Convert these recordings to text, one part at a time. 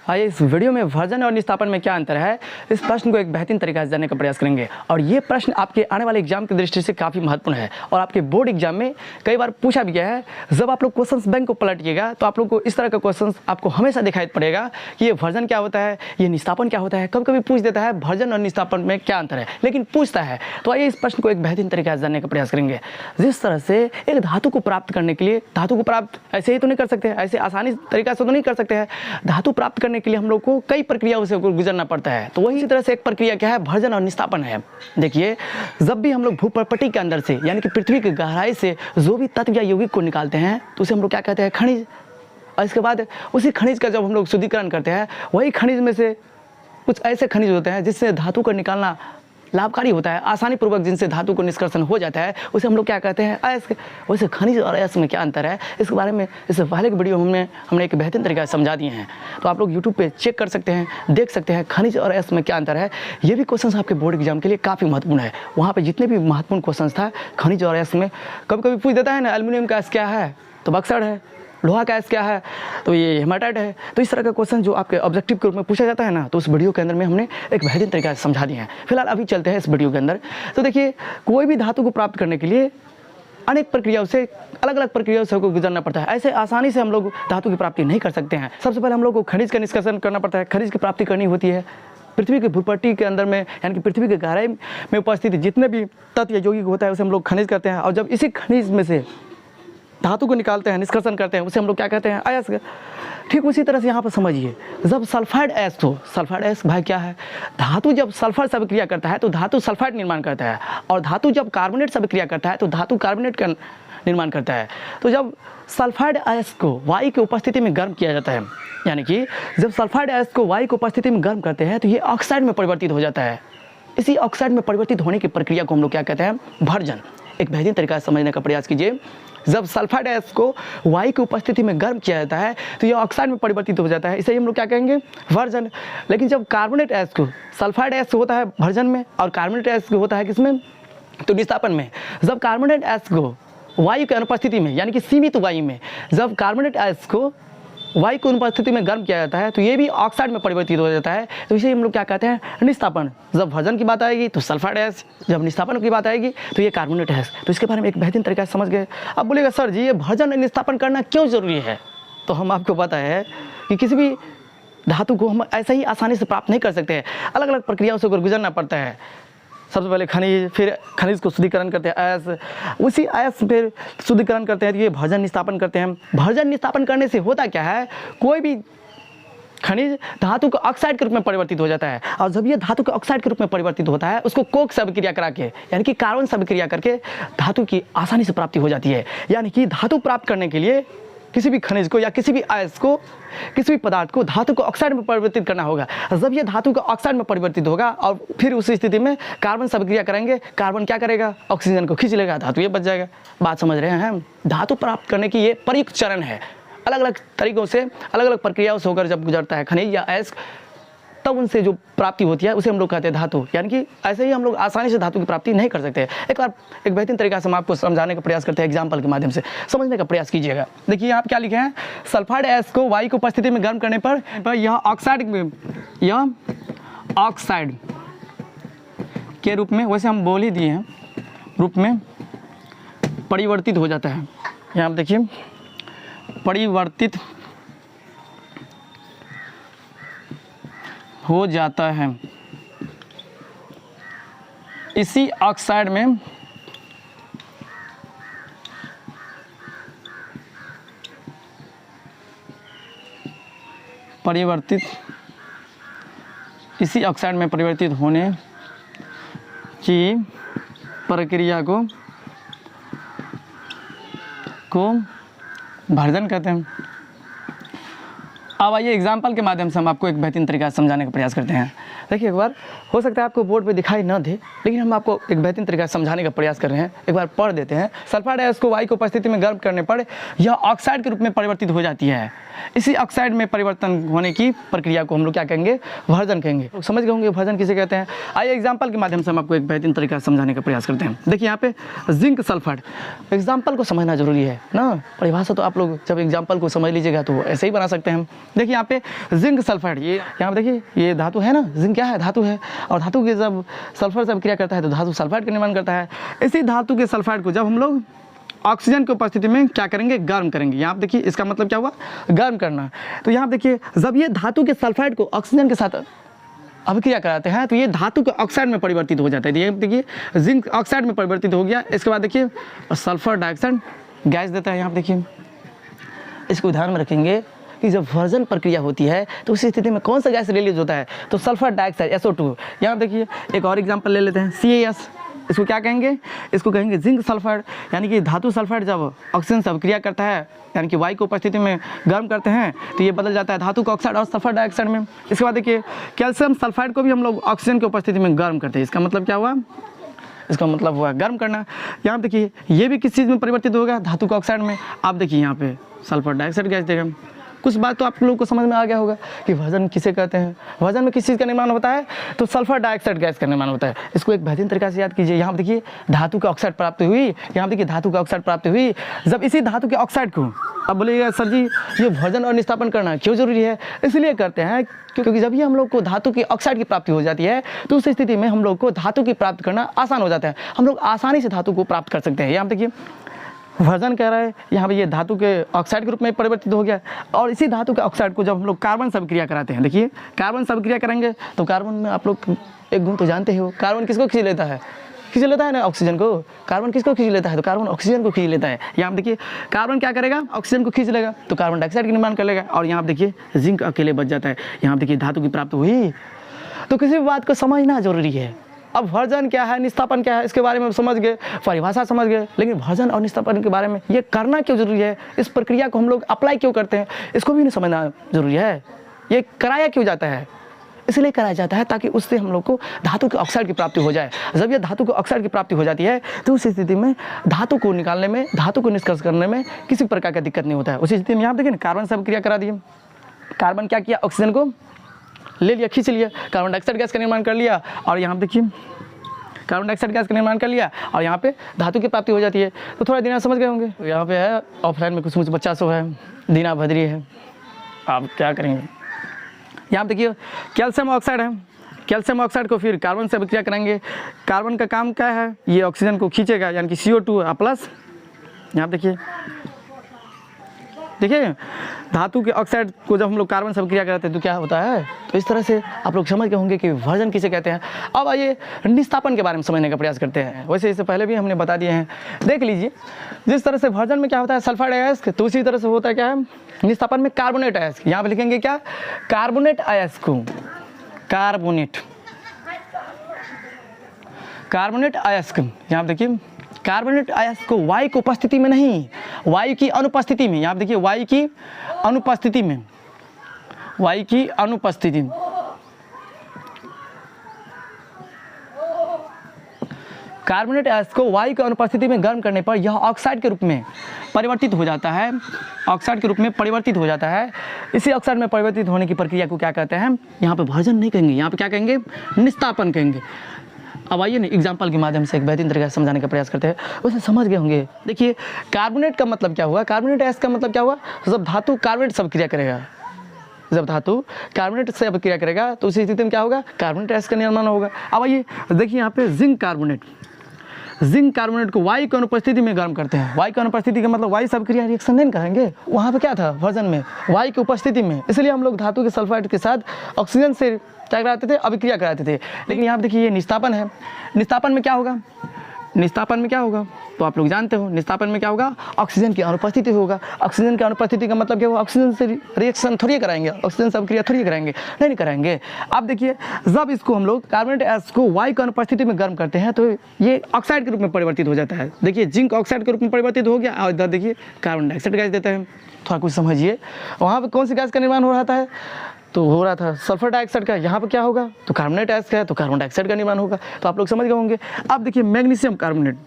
आइए इस वीडियो में वर्जन और निस्तापन में क्या अंतर है, इस प्रश्न को एक बेहतरीन तरीके से जानने का प्रयास करेंगे। और ये प्रश्न आपके आने वाले एग्जाम की दृष्टि से काफ़ी महत्वपूर्ण है और आपके बोर्ड एग्जाम में कई बार पूछा भी गया है। जब आप लोग क्वेश्चंस बैंक को पलटिएगा तो आप लोग को इस तरह का क्वेश्चंस आपको हमेशा दिखाई पड़ेगा कि ये वर्जन क्या होता है, ये निस्तापन क्या होता है। कभी कभी पूछ देता है वर्जन और निस्तापन में क्या अंतर है, लेकिन पूछता है। तो आइए इस प्रश्न को एक बेहतरीन तरीके से जानने का प्रयास करेंगे। जिस तरह से एक धातु को प्राप्त करने के लिए, धातु को प्राप्त ऐसे ही तो नहीं कर सकते, ऐसे आसानी तरीका से तो नहीं कर सकते हैं। धातु प्राप्त करने के लिए हम लोग को कई प्रक्रियाओं से गुजरना पड़ता है। तो वही तरह से एक प्रक्रिया क्या है, वर्जन और निस्तापन है। देखिए, जब भी हम लोग भूपर्पटी के अंदर से यानी कि पृथ्वी की गहराई से जो भी तत्व या यौगिक को निकालते हैं तो उसे हम लोग क्या कहते हैं, खनिज। और इसके बाद उसी खनिज का जब हम लोग शुद्धिकरण करते हैं, वही खनिज में से कुछ ऐसे खनिज होते हैं जिससे धातु को निकालना लाभकारी होता है, आसानी पूर्वक जिनसे धातु को निष्कर्षण हो जाता है, उसे हम लोग क्या कहते हैं, अयस्क। वैसे खनिज और अयस्क में क्या अंतर है, इसके बारे में इससे पहले की वीडियो में हमने एक बेहतरीन तरीका से समझा दिए हैं। तो आप लोग यूट्यूब पे चेक कर सकते हैं, देख सकते हैं खनिज और अयस्क में क्या अंतर है। ये भी क्वेश्चन आपके बोर्ड एग्जाम के लिए काफ़ी महत्वपूर्ण है। वहाँ पर जितने भी महत्वपूर्ण क्वेश्चन था खनिज और अयस्क में, कभी कभी पूछ देता है ना, एल्यूमिनियम का अयस्क क्या है, तो बक्सर है। लोहा का अयस्क क्या है, तो ये हेमाटाइट है। तो इस तरह का क्वेश्चन जो आपके ऑब्जेक्टिव के रूप में पूछा जाता है ना, तो उस वीडियो के अंदर में हमने एक बेहतरीन तरीका से समझा दिए हैं। फिलहाल अभी चलते हैं इस वीडियो के अंदर। तो देखिए, कोई भी धातु को प्राप्त करने के लिए अनेक प्रक्रियाओं से, अलग अलग प्रक्रियाओं से गुजरना पड़ता है। ऐसे आसानी से हम लोग धातु की प्राप्ति नहीं कर सकते हैं। सबसे पहले हम लोग को खनिज का निष्कर्षण करना पड़ता है, खनिज की प्राप्ति करनी होती है। पृथ्वी की भूपट्टी के अंदर में यानी कि पृथ्वी के गहराई में उपस्थित जितने भी तत्व या यौगिक होता है उसे हम लोग खनिज करते हैं। और जब इसी खनिज में से धातु को निकालते हैं, निष्कर्षण करते हैं, उसे हम लोग क्या कहते हैं, अयस्क। ठीक उसी तरह से यहाँ पर समझिए, जब सल्फाइड अयस्क हो, सल्फाइड अयस्क भाई क्या है, धातु जब सल्फर से अभिक्रिया करता है तो धातु सल्फाइड निर्माण करता है, और धातु जब कार्बोनेट से अभिक्रिया करता है तो धातु कार्बोनेट का निर्माण करता है। तो जब सल्फाइड अयस्क को वायु की उपस्थिति में गर्म किया जाता है, यानी कि जब सल्फाइड अयस्क को वायु की उपस्थिति में गर्म करते हैं तो ये ऑक्साइड में परिवर्तित हो जाता है। इसी ऑक्साइड में परिवर्तित होने की प्रक्रिया को हम लोग क्या कहते हैं, भर्जन। एक बेहतरीन तरीका से समझने का प्रयास कीजिए। जब सल्फाइड अयस्क को वायु की उपस्थिति में गर्म किया जाता है तो यह ऑक्साइड में परिवर्तित हो जाता है, इसे हम लोग क्या कहेंगे, वर्जन। लेकिन जब कार्बोनेट अयस्क को, सल्फाइड अयस्क होता है वर्जन में और कार्बोनेट अयस्क होता है किसमें, तो निस्तापन में। जब कार्बोनेट अयस्क को वायु की अनुपस्थिति में यानी कि सीमित वायु में, जब कार्बोनेट अयस्क को वायु की अनुपस्थिति में गर्म किया जाता है तो ये भी ऑक्साइड में परिवर्तित हो जाता है, तो इसे हम लोग क्या कहते हैं, निस्तापन। जब वर्जन की बात आएगी तो सल्फाइड अयस्क, जब निस्तापन की बात आएगी तो ये कार्बोनेट अयस्क। तो इसके बारे में एक बेहतरीन तरीका से समझ गए। अब बोलेगा सर जी, ये वर्जन और निस्तापन करना क्यों जरूरी है, तो हम आपको पता है कि किसी भी धातु को हम ऐसे ही आसानी से प्राप्त नहीं कर सकते हैं, अलग अलग प्रक्रियाओं से गुजरना पड़ता है। सबसे पहले खनिज, फिर खनिज को शुद्धिकरण करते हैं अयस्क, उसी अयस्क फिर शुद्धिकरण करते हैं तो ये भर्जन निस्तापन करते हैं। भर्जन निस्तापन करने से होता क्या है, कोई भी खनिज धातु को ऑक्साइड के रूप में परिवर्तित हो जाता है, और जब ये धातु के ऑक्साइड के रूप में परिवर्तित होता है उसको कोक से अभिक्रिया करा के यानी कि कार्बन से अभिक्रिया करके धातु की आसानी से प्राप्ति हो जाती है। यानी कि धातु प्राप्त करने के लिए किसी भी खनिज को या किसी भी अयस्क को, किसी भी पदार्थ को धातु को ऑक्साइड में परिवर्तित करना होगा। जब ये धातु का ऑक्साइड में परिवर्तित होगा और फिर उस स्थिति में कार्बन से अभिक्रिया करेंगे, कार्बन क्या करेगा, ऑक्सीजन को खींच लेगा, धातु ये बच जाएगा। बात समझ रहे हैं हम, धातु प्राप्त करने की ये प्रयुक्त चरण है। अलग अलग तरीकों से, अलग अलग प्रक्रियाओं से होकर जब गुजरता है खनिज या अयस्क, तब उनसे जो प्राप्ति होती है उसे हम लोग कहते हैं धातु। यानी कि ऐसे ही हम लोग आसानी से धातु की प्राप्ति नहीं कर सकते। एक बार एक बेहतरीन तरीका से हम आपको समझाने का प्रयास करते हैं, एग्जाम्पल के माध्यम से समझने का प्रयास कीजिएगा। देखिए यहाँ क्या लिखे हैं, सल्फाइड अयस्क को वायु की उपस्थिति में गर्म करने पर यह ऑक्साइड के रूप में, वैसे हम बोल ही दिए हैं, रूप में परिवर्तित हो जाता है। यहाँ आप देखिए, परिवर्तित हो जाता है। इसी ऑक्साइड में परिवर्तित, इसी ऑक्साइड में परिवर्तित होने की प्रक्रिया को भर्जन कहते हैं। अब आइए एग्जाम्पल के माध्यम से हम आपको एक बेहतरीन तरीका से समझाने का प्रयास करते हैं। देखिए, एक बार हो सकता है आपको बोर्ड पे दिखाई न दे, लेकिन हम आपको एक बेहतरीन तरीका से समझाने का प्रयास कर रहे हैं। एक बार पढ़ देते हैं। सल्फाइड अयस्क को वायु की उपस्थिति में गर्म करने पर यह ऑक्साइड के रूप में परिवर्तित हो जाती है। इसी ऑक्साइड में परिवर्तन होने की प्रक्रिया को हम लोग क्या कहेंगे, वर्जन कहेंगे। तो समझ गए होंगे वर्जन किसे कहते हैं। आइए एग्जाम्पल के माध्यम से हम आपको एक बेहतरीन तरीका से समझाने का प्रयास करते हैं। देखिए यहाँ पे जिंक सल्फाइड, एग्जाम्पल को समझना जरूरी है ना। परिभाषा तो आप लोग जब एग्जाम्पल को समझ लीजिएगा तो ऐसे ही बना सकते हैं हम। देखिए यहाँ पे जिंक सल्फाइड, ये यहाँ पे देखिए ये धातु है ना, जिंक क्या है, धातु है, और धातु के जब सल्फर से क्रिया करता है तो धातु सल्फाइड का निर्माण करता है। इसी धातु के सल्फाइड को जब हम लोग ऑक्सीजन की उपस्थिति में क्या करेंगे, गर्म करेंगे। यहाँ पे देखिए इसका मतलब क्या हुआ, गर्म करना। तो यहाँ पे देखिए जब ये धातु के सल्फाइड को ऑक्सीजन के साथ अभिक्रिया कराते हैं तो ये धातु के ऑक्साइड में परिवर्तित हो जाता है। ये देखिए जिंक ऑक्साइड में परिवर्तित हो गया। इसके बाद देखिए सल्फर डाइऑक्साइड गैस देता है। यहाँ पे देखिए इसको ध्यान में रखेंगे कि जब वर्जन प्रक्रिया होती है तो उस स्थिति में कौन सा गैस रिलीज होता है, तो सल्फर डाइऑक्साइड SO2। यहाँ देखिए एक और एग्जांपल ले लेते हैं, CaS। इसको क्या कहेंगे, इसको कहेंगे जिंक सल्फाइड। यानी कि धातु सल्फाइड जब ऑक्सीजन से अभिक्रिया करता है, यानी कि वायु की उपस्थिति में गर्म करते हैं तो ये बदल जाता है धातु का ऑक्साइड और सल्फर डाइऑक्साइड में। इसके बाद देखिए कैल्शियम सल्फाइड को भी हम लोग ऑक्सीजन की उपस्थिति में गर्म करते हैं। इसका मतलब क्या हुआ, इसका मतलब हुआ गर्म करना। यहाँ पे देखिए ये भी किस चीज़ में परिवर्तित होगा, धातु का ऑक्साइड में। आप देखिए यहाँ पे सल्फर डाइऑक्साइड गैस देगा। कुछ बात तो आप लोगों को समझ में आ गया होगा कि वजन किसे कहते हैं। वजन में किस चीज़ का निर्माण होता है, तो सल्फर डाइऑक्साइड गैस का निर्माण होता है। इसको एक बेहतरीन तरीके से याद कीजिए। यहाँ पे देखिए धातु का ऑक्साइड प्राप्त हुई, यहाँ देखिए धातु का ऑक्साइड प्राप्त हुई। जब इसी धातु के ऑक्साइड को, अब बोलिएगा सर जी ये भोजन और निस्तापन करना क्यों जरूरी है, इसलिए करते हैं क्योंकि जब भी हम लोग को धातु की ऑक्साइड की प्राप्ति हो जाती है तो उस स्थिति में हम लोग को धातु की प्राप्त करना आसान हो जाता है। हम लोग आसानी से धातु को प्राप्त कर सकते हैं। यहाँ देखिए वर्जन कह रहा है, यहाँ पे ये धातु के ऑक्साइड के रूप में परिवर्तित हो गया। और इसी धातु के ऑक्साइड को जब हम लोग कार्बन से अभिक्रिया कराते हैं, देखिए कार्बन से अभिक्रिया करेंगे तो कार्बन में आप लोग एक गुण तो जानते हो, कार्बन किसको खींच लेता है, खींच लेता है ना ऑक्सीजन को। कार्बन किसको खींच लेता है, तो कार्बन ऑक्सीजन को खींच लेता है। यहाँ देखिए कार्बन क्या करेगा, ऑक्सीजन को खींच लेगा तो कार्बन डाइऑक्साइड का निर्माण कर लेगा। और यहाँ देखिए जिंक अकेले बच जाता है। यहाँ देखिए धातु की प्राप्ति हुई। तो किसी भी बात को समझना जरूरी है। अब वर्जन क्या है, निस्तापन क्या है, इसके बारे में समझ गए, परिभाषा समझ गए, लेकिन वर्जन और निस्तापन के बारे में ये करना क्यों जरूरी है, इस प्रक्रिया को हम लोग अप्लाई क्यों करते हैं, इसको भी नहीं समझना जरूरी है। ये कराया क्यों जाता है, इसलिए कराया जाता है ताकि उससे हम लोग को धातु के ऑक्साइड की प्राप्ति हो जाए। जब ये धातु के ऑक्साइड की प्राप्ति हो जाती है तो उस स्थिति में धातु को निकालने में, धातु को निष्कर्ष करने में किसी प्रकार का दिक्कत नहीं होता है। उसी स्थिति में यहाँ देखिए कार्बन से अभिक्रिया करा दिए। कार्बन क्या किया, ऑक्सीजन को ले लिया, खींच लिया, कार्बन डाइऑक्साइड गैस का निर्माण कर लिया। और यहाँ देखिए कार्बन डाइऑक्साइड गैस का निर्माण कर लिया और यहाँ पे धातु की प्राप्ति हो जाती है। तो थोड़ा दिन समझ गए होंगे। यहाँ पे है ऑफलाइन में कुछ बच्चा सो है, दीना भद्री है, आप क्या करेंगे। यहाँ देखिए कैल्शियम ऑक्साइड है, कैल्शियम ऑक्साइड को फिर कार्बन से अभिक्रिया करेंगे। कार्बन का काम क्या है, ये ऑक्सीजन को खींचेगा, यानी कि CO2 प्लस। यहाँ देखिए धातु के ऑक्साइड को जब हम लोग कार्बन से अभिक्रिया करते हैं तो क्या होता है। तो इस तरह से आप लोग समझ गए होंगे कि वर्जन किसे कहते हैं। अब आइए निस्तापन के बारे में समझने का प्रयास करते हैं। वैसे इससे पहले भी हमने बता दिए हैं, देख लीजिए। जिस तरह से वर्जन में क्या होता है सल्फाइड अयस्क, तो उसी तरह से होता है क्या है निस्तापन में कार्बोनेट अयस्क। यहाँ पे लिखेंगे क्या, कार्बोनेट अयस्क को, कार्बोनेट अयस्क। यहाँ देखिए कार्बोनेट अयस्क को वायु की उपस्थिति में नहीं, वायु की अनुपस्थिति में, यहाँ देखिए वायु की अनुपस्थिति में, वायु की अनुपस्थिति, कार्बोनेट अयस्क को वायु की अनुपस्थिति में गर्म करने पर यह ऑक्साइड के रूप में परिवर्तित हो जाता है, ऑक्साइड के रूप में परिवर्तित हो जाता है। इसी ऑक्साइड में परिवर्तित होने की प्रक्रिया को क्या कहते हैं, यहाँ पे वर्जन नहीं कहेंगे, यहाँ पे क्या कहेंगे, निस्तापन कहेंगे। अब आइए ना एग्जाम्पल के माध्यम से एक बेहतरीन तरीके से समझाने का प्रयास करते हैं, उसे समझ गए होंगे। देखिए कार्बोनेट का मतलब क्या हुआ, कार्बोनेट अयस्क का मतलब क्या हुआ, जब धातु कार्बोनेट से अभिक्रिया करेगा, जब धातु कार्बोनेट से अभिक्रिया करेगा तो उसी स्थिति में क्या होगा, कार्बोनेट अयस्क का निर्माण होगा। अब आइए देखिए यहाँ पे जिंक कार्बोनेट, जिंक कार्बोनेट को वायु की अनुपस्थिति में गर्म करते हैं। वायु की अनुपस्थिति का मतलब वायु से अभिक्रिया रिएक्शन नहीं करेंगे, वहाँ पे क्या था वर्जन में, वायु की उपस्थिति में। इसलिए हम लोग धातु के सल्फाइड के साथ ऑक्सीजन से क्या कराते थे, अभिक्रिया कराते थे। लेकिन यहाँ पे देखिए ये निस्तापन है, निस्तापन में क्या होगा, निस्तापन में क्या होगा, तो आप लोग जानते हो निस्तापन में क्या होगा, ऑक्सीजन की अनुपस्थिति होगा। ऑक्सीजन की अनुपस्थिति का मतलब क्या होगा, ऑक्सीजन से रिएक्शन थोड़ी कराएंगे, ऑक्सीजन से अभिक्रिया थोड़ी कराएंगे, नहीं कराएंगे। अब देखिए जब इसको हम लोग कार्बोनेट अयस्क को वायु की अनुपस्थिति में गर्म करते हैं तो ये ऑक्साइड के रूप में परिवर्तित हो जाता है। देखिए जिंक ऑक्साइड के रूप में परिवर्तित हो गया और इधर देखिए कार्बन डाइऑक्साइड गैस देता है। थोड़ा कुछ समझिए, वहाँ पर कौन सी गैस का निर्माण हो रहा है, तो हो रहा था सल्फर डाइऑक्साइड का। यहाँ पे क्या होगा, तो कार्बोनेट अयस्क है तो कार्बन डाइऑक्साइड का निर्माण होगा। तो आप लोग समझ गए होंगे। अब देखिए मैग्नीशियम कार्बोनेट,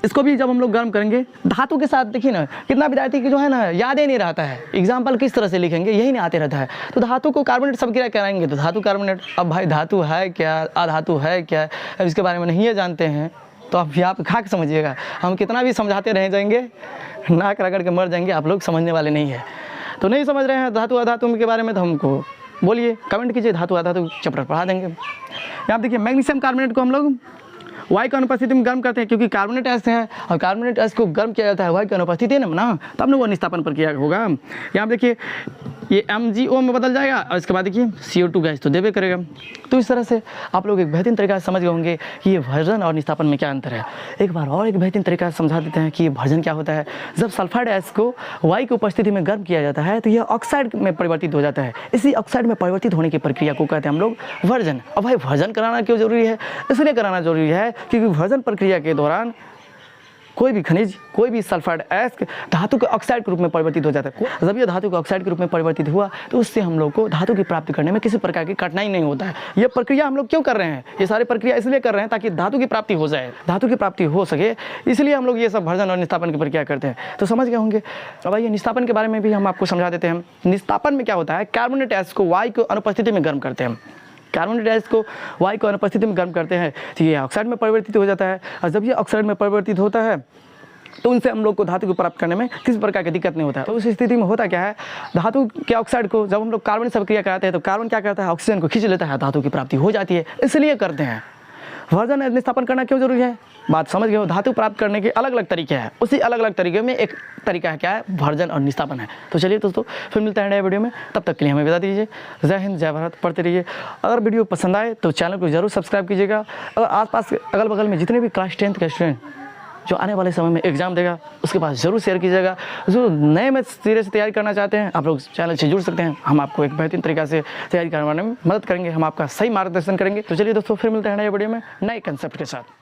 इसको भी जब हम लोग गर्म करेंगे धातु के साथ, देखिए ना कितना विद्यार्थी की जो है ना याद ही नहीं रहता है, एग्जाम्पल किस तरह से लिखेंगे यही नहीं आते रहता है। तो धातु को कार्बोनेट सब क्या कराएंगे, तो धातु कार्बोनेट। अब भाई धातु है क्या, अधातु है क्या, अब इसके बारे में नहीं जानते हैं तो आप यहाँ पे खा के समझिएगा। हम कितना भी समझाते रह जाएंगे, नाक रगड़ के मर जाएंगे, आप लोग समझने वाले नहीं है। तो नहीं समझ रहे हैं धातु अधातु के बारे में तो हमको बोलिए, कमेंट कीजिए, धातु अधातु चैप्टर पढ़ा देंगे। यहाँ देखिए मैग्नीशियम कार्बोनेट को हम लोग वायु की अनुपस्थिति में गर्म करते हैं, क्योंकि कार्बोनेट ऐसे है और कार्बोनेट ऐसे को गर्म किया जाता है वायु की अनुपस्थिति में ना, तब ना वो निस्तापन प्रक्रिया होगा। यहाँ देखिए ये MgO में बदल जाएगा और इसके बाद देखिए CO2 गैस तो देवे करेगा। तो इस तरह से आप लोग एक बेहतरीन तरीका से समझ गए होंगे कि ये भर्जन और निस्तापन में क्या अंतर है। एक बार और एक बेहतरीन तरीका से समझा देते हैं कि ये भर्जन क्या होता है। जब सल्फाइड गैस को वायु की उपस्थिति में गर्म किया जाता है तो यह ऑक्साइड में परिवर्तित हो जाता है। इसी ऑक्साइड में परिवर्तित होने की प्रक्रिया को कहते हैं हम लोग भर्जन। अब भाई भर्जन कराना क्यों जरूरी है? इसलिए कराना जरूरी है क्योंकि भर्जन प्रक्रिया के दौरान कोई भी खनिज, कोई भी सल्फाइड गैस धातु के ऑक्साइड के रूप में परिवर्तित हो जाता है। जब यह धातु के ऑक्साइड के रूप में परिवर्तित हुआ तो उससे हम लोग को धातु की प्राप्ति करने में किसी प्रकार की कठिनाई नहीं होता है। यह प्रक्रिया हम लोग क्यों कर रहे हैं? ये सारी प्रक्रिया इसलिए कर रहे हैं ताकि धातु की प्राप्ति हो जाए, धातु की प्राप्ति हो सके, इसलिए हम लोग ये सब भर्जन और निस्तापन की प्रक्रिया करते हैं। तो समझ गए होंगे। अब आइए निस्तापन के बारे में भी हम आपको समझा देते हैं। निस्तापन में क्या होता है? कार्बोनेट गैस को वायु की अनुपस्थिति में गर्म करते हैं। कार्बोनेट गैस को वायु की अनुपस्थिति में गर्म करते हैं तो ये ऑक्साइड में परिवर्तित हो जाता है, और जब ये ऑक्साइड में परिवर्तित होता है तो उनसे हम लोग को धातु को प्राप्त करने में किसी प्रकार की दिक्कत नहीं होता है। तो उस स्थिति में होता क्या है, धातु के ऑक्साइड को जब हम लोग कार्बन से प्रक्रिया कराते हैं तो कार्बन क्या करता है, ऑक्सीजन को खींच लेता है, धातु की प्राप्ति हो जाती है, इसलिए करते हैं। भर्जन निस्तापन करना क्यों जरूरी है? बात समझ गए हो। धातु प्राप्त करने के अलग अलग तरीके हैं, उसी अलग अलग तरीके में एक तरीका है क्या है, भर्जन और निस्तापन है। तो चलिए दोस्तों फिर मिलते हैं नए वीडियो में, तब तक के लिए हमें बता दीजिए। जय हिंद, जय भारत, पढ़ते रहिए। अगर वीडियो पसंद आए तो चैनल को जरूर सब्सक्राइब कीजिएगा। अगर आसपास अगल बगल में जितने भी क्लास 10th के स्टूडेंट जो आने वाले समय में एग्जाम देगा उसके पास जरूर शेयर कीजिएगा। जो नए में सिरे से तैयारी करना चाहते हैं आप लोग चैनल से जुड़ सकते हैं, हम आपको एक बेहतरीन तरीका से तैयारी करवाने में मदद करेंगे, हम आपका सही मार्गदर्शन करेंगे। तो चलिए दोस्तों फिर मिलते हैं नए वीडियो में नए कंसेप्ट के साथ।